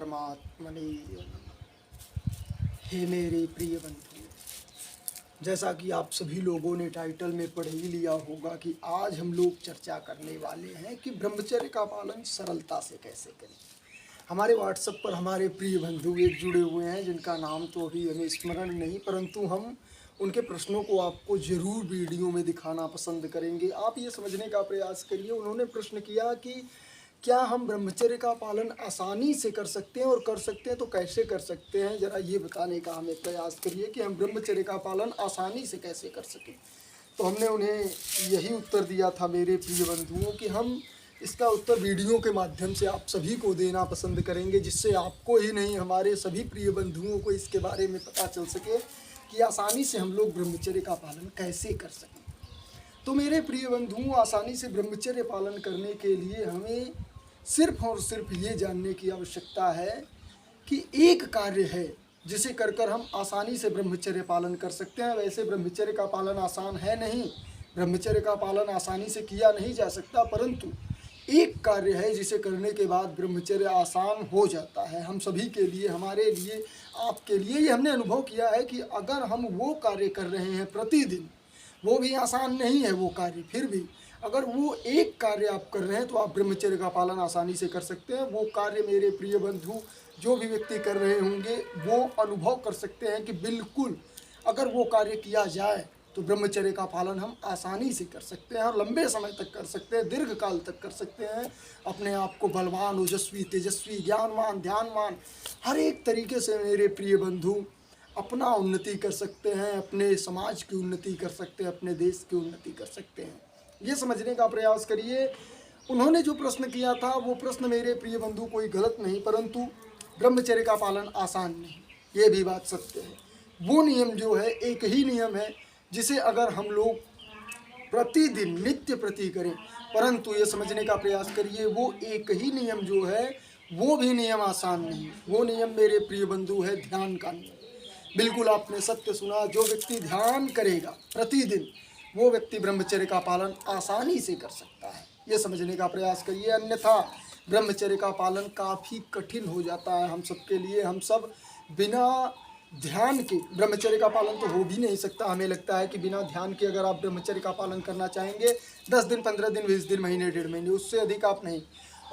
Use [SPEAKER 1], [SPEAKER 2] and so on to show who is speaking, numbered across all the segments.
[SPEAKER 1] परमात्मने नमः। हे मेरे प्रिय बंधु, जैसा कि आप सभी लोगों ने टाइटल में पढ़ ही लिया होगा कि आज हम लोग चर्चा करने वाले हैं कि ब्रह्मचर्य का पालन सरलता से कैसे करें। हमारे व्हाट्सएप पर हमारे प्रिय बंधु एक जुड़े हुए हैं जिनका नाम तो अभी हमें स्मरण नहीं, परंतु हम उनके प्रश्नों को आपको ज़रूर वीडियो में दिखाना पसंद करेंगे। आप ये समझने का प्रयास करिए। उन्होंने प्रश्न किया कि क्या हम ब्रह्मचर्य का पालन आसानी से कर सकते हैं, और कर सकते हैं तो कैसे कर सकते हैं, ज़रा ये बताने का हमें प्रयास करिए कि हम ब्रह्मचर्य का पालन आसानी से कैसे कर सकें। तो हमने उन्हें यही उत्तर दिया था मेरे प्रिय बंधुओं कि हम इसका उत्तर वीडियो के माध्यम से आप सभी को देना पसंद करेंगे, जिससे आपको ही नहीं हमारे सभी प्रिय बंधुओं को इसके बारे में पता चल सके कि आसानी से हम लोग ब्रह्मचर्य का पालन कैसे कर सकें। तो मेरे प्रिय बंधुओं, आसानी से ब्रह्मचर्य पालन करने के लिए हमें सिर्फ और सिर्फ ये जानने की आवश्यकता है कि एक कार्य है जिसे कर कर हम आसानी से ब्रह्मचर्य पालन कर सकते हैं। वैसे ब्रह्मचर्य का पालन आसान है नहीं, ब्रह्मचर्य का पालन आसानी से किया नहीं जा सकता, परंतु एक कार्य है जिसे करने के बाद ब्रह्मचर्य आसान हो जाता है। हम सभी के लिए, हमारे लिए, आपके लिए ये हमने अनुभव किया है कि अगर हम वो कार्य कर रहे हैं प्रतिदिन, वो भी आसान नहीं है वो कार्य, फिर भी अगर वो एक कार्य आप कर रहे हैं तो आप ब्रह्मचर्य का पालन आसानी से कर सकते हैं। वो कार्य मेरे प्रिय बंधु जो भी व्यक्ति कर रहे होंगे वो अनुभव कर सकते हैं कि बिल्कुल अगर वो कार्य किया जाए तो ब्रह्मचर्य का पालन हम आसानी से कर सकते हैं और लंबे समय तक कर सकते हैं, दीर्घ काल तक कर सकते हैं। अपने आप को बलवान, ओजस्वी, तेजस्वी, ज्ञानवान, ध्यानवान, हर एक तरीके से मेरे प्रिय बंधु अपना उन्नति कर सकते हैं, अपने समाज की उन्नति कर सकते हैं, अपने देश की उन्नति कर सकते हैं। ये समझने का प्रयास करिए। उन्होंने जो प्रश्न किया था वो प्रश्न मेरे प्रिय बंधु कोई गलत नहीं, परंतु ब्रह्मचर्य का पालन आसान नहीं, ये भी बात सत्य है। वो नियम जो है, एक ही नियम है जिसे अगर हम लोग प्रतिदिन नित्य प्रति करें, परंतु ये समझने का प्रयास करिए वो एक ही नियम जो है वो भी नियम आसान नहीं। वो नियम मेरे प्रिय बंधु है ध्यान का नियम। बिल्कुल आपने सत्य सुना। जो व्यक्ति ध्यान करेगा प्रतिदिन वो व्यक्ति ब्रह्मचर्य का पालन आसानी से कर सकता है, ये समझने का प्रयास करिए। अन्यथा ब्रह्मचर्य का पालन काफ़ी कठिन हो जाता है हम सबके लिए। हम सब बिना ध्यान के ब्रह्मचर्य का पालन तो हो भी नहीं सकता। हमें लगता है कि बिना ध्यान के अगर आप ब्रह्मचर्य का पालन करना चाहेंगे 10 दिन, 15 दिन, 20 दिन, महीने, 1.5 महीने, उससे अधिक आप नहीं।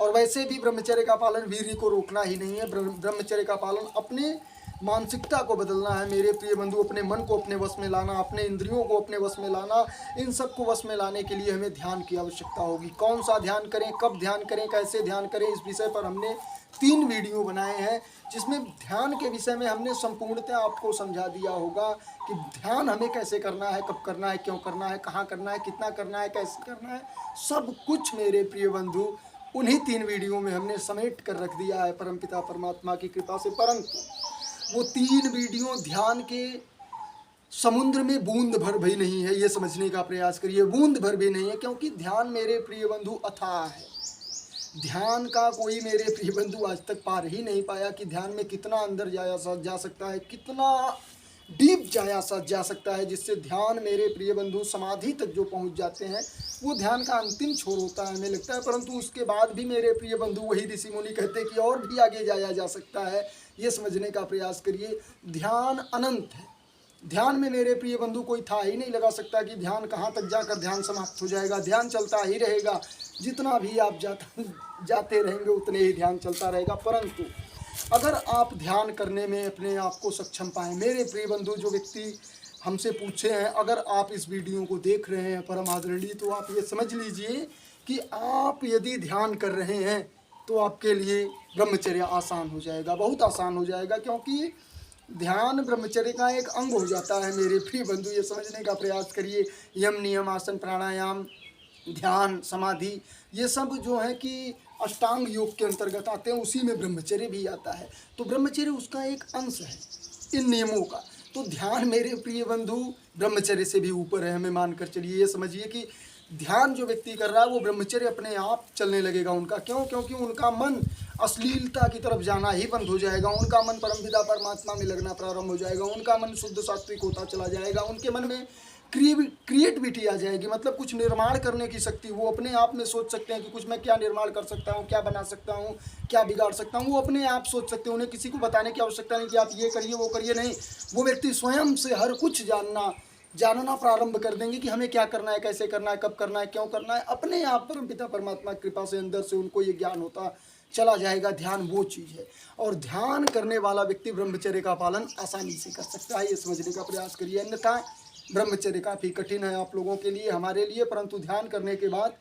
[SPEAKER 1] और वैसे भी ब्रह्मचर्य का पालन वीर्य को रोकना ही नहीं है। ब्रह्मचर्य का पालन अपने मानसिकता को बदलना है मेरे प्रिय बंधु, अपने मन को अपने वश में लाना, अपने इंद्रियों को अपने वश में लाना। इन सब को वश में लाने के लिए हमें ध्यान की आवश्यकता होगी। कौन सा ध्यान करें, कब ध्यान करें, कैसे ध्यान करें, इस विषय पर हमने 3 वीडियो बनाए हैं, जिसमें ध्यान के विषय में हमने संपूर्णतः आपको समझा दिया होगा कि ध्यान हमें कैसे करना है, कब करना है, क्यों करना है, कहाँ करना है, कितना करना है, कैसे करना है, सब कुछ मेरे प्रिय बंधु उन्हीं 3 वीडियो में हमने समेट कर रख दिया है परमपिता परमात्मा की कृपा से। परंतु वो 3 वीडियो ध्यान के समुद्र में बूंद भर भी नहीं है, ये समझने का प्रयास करिए। बूंद भर भी नहीं है, क्योंकि ध्यान मेरे प्रिय बंधु अथाह है। ध्यान का कोई मेरे प्रिय बंधु आज तक पार ही नहीं पाया कि ध्यान में कितना अंदर जा सकता है, कितना डीप जा सकता है, जिससे ध्यान मेरे प्रिय बंधु समाधि तक जो पहुंच जाते हैं वो ध्यान का अंतिम छोर होता है हमें लगता है। परंतु उसके बाद भी मेरे प्रिय बंधु वही ऋषि मुनि कहते हैं कि और भी आगे जाया जा सकता है। ये समझने का प्रयास करिए। ध्यान अनंत है। ध्यान में मेरे प्रिय बंधु कोई था ही नहीं लगा सकता कि ध्यान कहाँ तक जाकर ध्यान समाप्त हो जाएगा। ध्यान चलता ही रहेगा, जितना भी आप जाते रहेंगे उतने ही ध्यान चलता रहेगा। परंतु अगर आप ध्यान करने में अपने आप को सक्षम पाएँ, मेरे प्रिय बंधु जो व्यक्ति हमसे पूछे हैं, अगर आप इस वीडियो को देख रहे हैं परम आदरणीय, तो आप ये समझ लीजिए कि आप यदि ध्यान कर रहे हैं तो आपके लिए ब्रह्मचर्य आसान हो जाएगा, बहुत आसान हो जाएगा, क्योंकि ध्यान ब्रह्मचर्य का एक अंग हो जाता है मेरे प्रिय बंधु। ये समझने का प्रयास करिए। यम, नियम, आसन, प्राणायाम, ध्यान, समाधि, ये सब जो है कि अष्टांग योग के अंतर्गत आते हैं, उसी में ब्रह्मचर्य भी आता है। तो ब्रह्मचर्य उसका एक अंश है इन नियमों का। तो ध्यान मेरे प्रिय बंधु ब्रह्मचर्य से भी ऊपर है, हमें मानकर चलिए। ये समझिए कि ध्यान जो व्यक्ति कर रहा है वो ब्रह्मचर्य अपने आप चलने लगेगा उनका। क्यों? क्योंकि उनका मन अश्लीलता की तरफ जाना ही बंद हो जाएगा। उनका मन परमपिता परमात्मा में लगना प्रारंभ हो जाएगा। उनका मन शुद्ध सात्विक होता चला जाएगा। उनके मन में क्रिएटिविटी आ जाएगी, मतलब कुछ निर्माण करने की शक्ति। वो अपने आप में सोच सकते हैं कि कुछ मैं क्या निर्माण कर सकता हूँ, क्या बना सकता हूँ, क्या बिगाड़ सकता हूँ। वो अपने आप सोच सकते हैं, उन्हें किसी को बताने की आवश्यकता नहीं कि आप ये करिए वो करिए, नहीं। वो व्यक्ति स्वयं से हर कुछ जानना प्रारंभ कर देंगे कि हमें क्या करना है, कैसे करना है, कब करना है, क्यों करना है। अपने आप परमपिता परमात्मा की कृपा से अंदर से उनको ये ज्ञान होता चला जाएगा। ध्यान वो चीज़ है, और ध्यान करने वाला व्यक्ति ब्रह्मचर्य का पालन आसानी से कर सकता है। ये समझने का प्रयास करिए, अन्यथा ब्रह्मचर्य काफ़ी कठिन है आप लोगों के लिए, हमारे लिए। परंतु ध्यान करने के बाद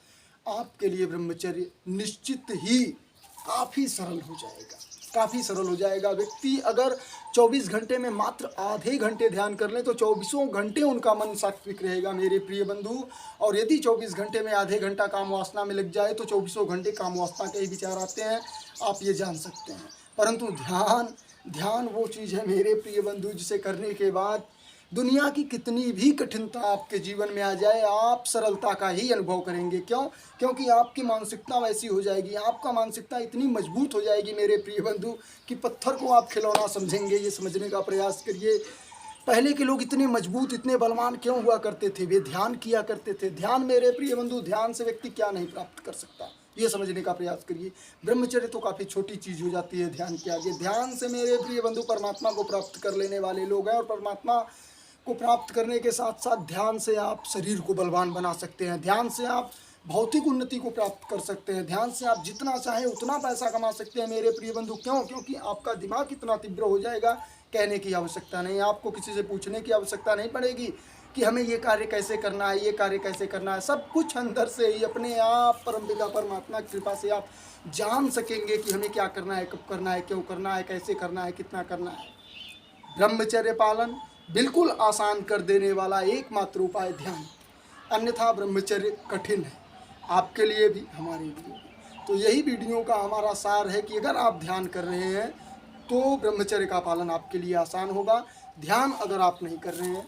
[SPEAKER 1] आपके लिए ब्रह्मचर्य निश्चित ही काफ़ी सरल हो जाएगा, काफ़ी सरल हो जाएगा। व्यक्ति अगर 24 घंटे में मात्र आधे घंटे ध्यान कर ले तो 24 घंटे उनका मन सात्विक रहेगा मेरे प्रिय बंधु। और यदि 24 घंटे में आधे घंटा काम वासना में लग जाए तो 24 घंटे काम वासना के ही विचार आते हैं, आप ये जान सकते हैं। परंतु ध्यान वो चीज़ है मेरे प्रिय बंधु जिसे करने के बाद दुनिया की कितनी भी कठिनता आपके जीवन में आ जाए, आप सरलता का ही अनुभव करेंगे। क्यों? क्योंकि आपकी मानसिकता वैसी हो जाएगी, आपका मानसिकता इतनी मजबूत हो जाएगी मेरे प्रिय बंधु कि पत्थर को आप खिलौना समझेंगे। ये समझने का प्रयास करिए। पहले के लोग इतने मजबूत, इतने बलवान क्यों हुआ करते थे? वे ध्यान किया करते थे। ध्यान मेरे प्रिय बंधु, ध्यान से व्यक्ति क्या नहीं प्राप्त कर सकता, ये समझने का प्रयास करिए। ब्रह्मचर्य तो काफ़ी छोटी चीज़ हो जाती है ध्यान के आगे। ध्यान से मेरे प्रिय बंधु परमात्मा को प्राप्त कर लेने वाले लोग हैं, और परमात्मा को प्राप्त करने के साथ साथ ध्यान से आप शरीर को बलवान बना सकते हैं। ध्यान से आप भौतिक उन्नति को प्राप्त कर सकते हैं। ध्यान से आप जितना चाहें उतना पैसा कमा सकते हैं मेरे प्रिय बंधु। क्यों? क्योंकि आपका दिमाग इतना तीव्र हो जाएगा, कहने की आवश्यकता नहीं, आपको किसी से पूछने की आवश्यकता नहीं पड़ेगी कि हमें ये कार्य कैसे करना है, ये कार्य कैसे करना है। सब कुछ अंदर से ही अपने आप परमपिता परमात्मा की कृपा से आप जान सकेंगे कि हमें क्या करना है, कब करना है, क्यों करना है, कैसे करना है, कितना करना है। ब्रह्मचर्य पालन बिल्कुल आसान कर देने वाला एकमात्र उपाय ध्यान, अन्यथा ब्रह्मचर्य कठिन है आपके लिए भी, हमारे लिए भी। तो यही वीडियो का हमारा सार है कि अगर आप ध्यान कर रहे हैं तो ब्रह्मचर्य का पालन आपके लिए आसान होगा। ध्यान अगर आप नहीं कर रहे हैं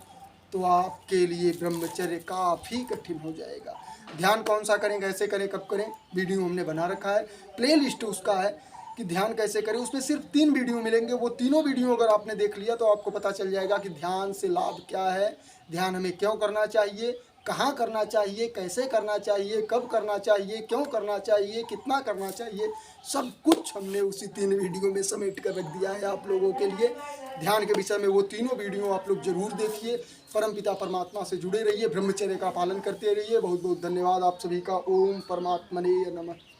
[SPEAKER 1] तो आपके लिए ब्रह्मचर्य काफ़ी कठिन हो जाएगा। ध्यान कौन सा करें, कैसे करें, कब करें, वीडियो हमने बना रखा है। प्ले लिस्ट उसका है कि ध्यान कैसे करें, उसमें सिर्फ 3 वीडियो मिलेंगे। वो तीनों वीडियो अगर आपने देख लिया तो आपको पता चल जाएगा कि ध्यान से लाभ क्या है, ध्यान हमें क्यों करना चाहिए, कहाँ करना चाहिए, कैसे करना चाहिए, कब करना चाहिए, क्यों करना चाहिए, कितना करना चाहिए। सब कुछ हमने उसी 3 वीडियो में समेट कर रख दिया है आप लोगों के लिए। ध्यान के विषय में वो तीनों वीडियो आप लोग जरूर देखिए। परमपिता परमात्मा से जुड़े रहिए, ब्रह्मचर्य का पालन करते रहिए। बहुत बहुत धन्यवाद आप सभी का। ओम परमात्मने नमः।